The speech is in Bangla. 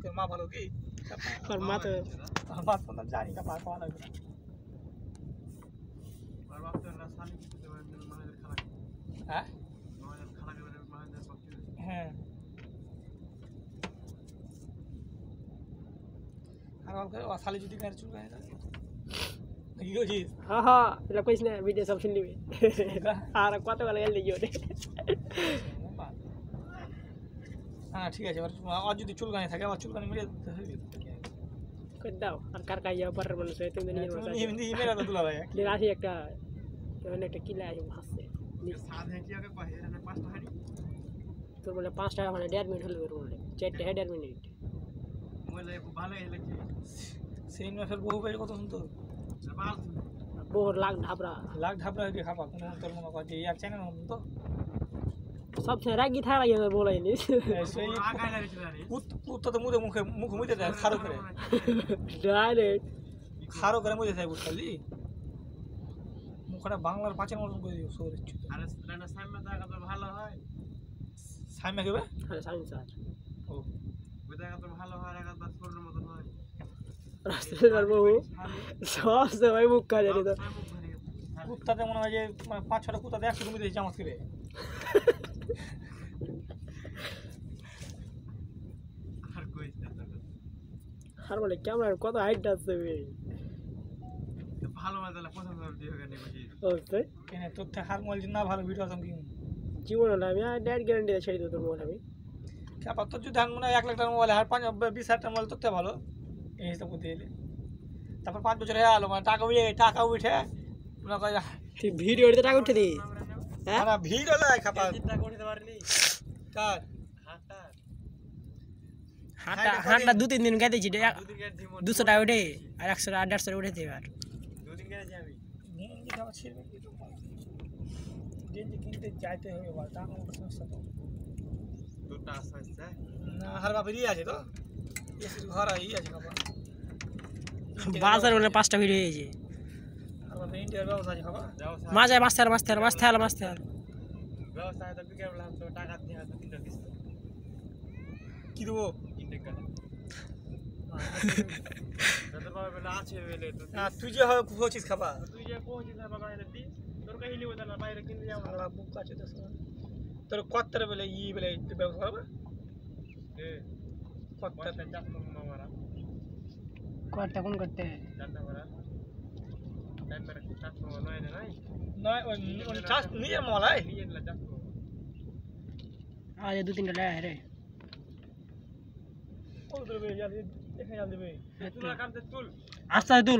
তোর মা ভালো কি और मत আমার বাপ তো জানি না পার পাওয়া লাগবে না আর বাপ তো না সালি দিতে পারে মানে খারাপ হ্যাঁ মানে খারাপ করে মানে পক্ষে হ্যাঁ আর ওকে শালি যদি গাড়ি চুল গায়ে থাকে কি কইছিস हाँ हाँ એટલે કઈશ ને વિડિયો સબ સુન લેવી আর কত গাল গাল দিও রে হ্যাঁ ঠিক আছে আর যদি চুল গায়ে থাকে আবার চুল গায়ে মেরে কই দাও আর কার কাইয়া পর মানুষ তুমি নিয়ে বসা হিন্দি মেরা তো দুলা ভাই দিন আসি একটা মানে একটা কিলা আসি হাসছে সাধে কি আগে কয় এর পাঁচটা হাড়ি তোর বলে 5 টাকা মানে 1.5 মিনিট হলো তোর বলে 4 টাকা 1.5 মিনিট মোবাইলে ভালো লাগছে সেই মাসের বহু বাইরে কত শুনতো বাল বহুত লাখ ঢাবরা লাখ ঢাবরা হয়ে খাবা কোনো তোর মনে কর যে ইয়ার চ্যানেল তো सबसे रागी था ये बोला ही नहीं সেই আগায় লাগছিল রে কুত্তা তো মুখে মুখে দেয় খারো করে डायरेक्ट খারো করে মুখে দেয় বুঝলি মুখটা বাংলার পাঁচের মতন করে দিও সরে আরে রানা সামনে দেখা তো ভালো হয় সাইমা কেবে अरे साइंस सर ও ওই দেখা তো ভালো হয় রাখা তো ছোটর মতন হয় रास्ते पर वो सब से भाई मुक का जाने तो কুত্তাতে মনে হয় যে মানে 5-6টা কুত্তাতে একসাথে তুমি দিয়েছি জামাত করে আর কই हर बोले कैमरा কত হাইট আছে ভাই তো ভালো মজা লাগে পছন্দ করে দিও কেন বুঝি ওকে কেন তোর থেকে হার মোবাইল না ভালো ভিডিও আসাম কি জীবন না আমি ডেড গ্যারান্টি ছেড়ে দিই তোর মোবাইল আমি क्या তোর যদি ধান মনে 1 লাখ টাকার মোবাইল আর 20,000 টাকার মোবাইল তোর থেকে ভালো এই হিসাব করতে গেলে তারপর 5 বছর হয়ে গেল মানে টাকা উঠে মনে কর তুই ভিডিও এডিটে টাকা উঠে দি হ্যাঁ না ভিড় হলো খাপা চিন্তা করতে পারলি কার হাঁটা হাঁটা হাঁটা 2-3 দিন গাইতে ছি দুদিন গেছি 200 টাকা উঠে আর 100 টাকা 150 টাকা উঠেছে এবার দুদিন গেছি আমি গেঞ্জি খাওয়া ছিড়বে কি তো গেঞ্জি কিনতে যাইতে হবে বল টাকা কোনো সমস্যা তো দুটো আসছে না হার বাপেরই আছে তো এসির ঘর আই আছে খাপা বাজার বলে 5টা ভিডিও হয়েছে হার বাপের ইন্ডিয়ার ব্যবসা আছে খাপা মাছ ব্যবস্থা তো বিকেল বললাম তো টাকা দিয়ে তো তিনটা কিস্তি কি দেবো ইন্টেক গেল তোর বাবা বলে আছে বলে তো না তুই যে হচ্ছিস খাপা তুই যে পৌঁছিস না বাবা এনে দি তোর কাহিলি হতো না বাইরে কিনতে যাবো সারা বুক আছে তো তোর কত্তরে বলে বলে ব্যবসা করবে এ কত্তর কত চাপ মামারা করতে কোন করতে জানতে পারা টাইমের চাপ নয় নাই নয় ওই চাষ নিজের মলাই নিয়ে না চাপ আজ 2-3টা লাই রে ওই দেবে দেখে যাবে তুই কামতে তুল আস্তে তুল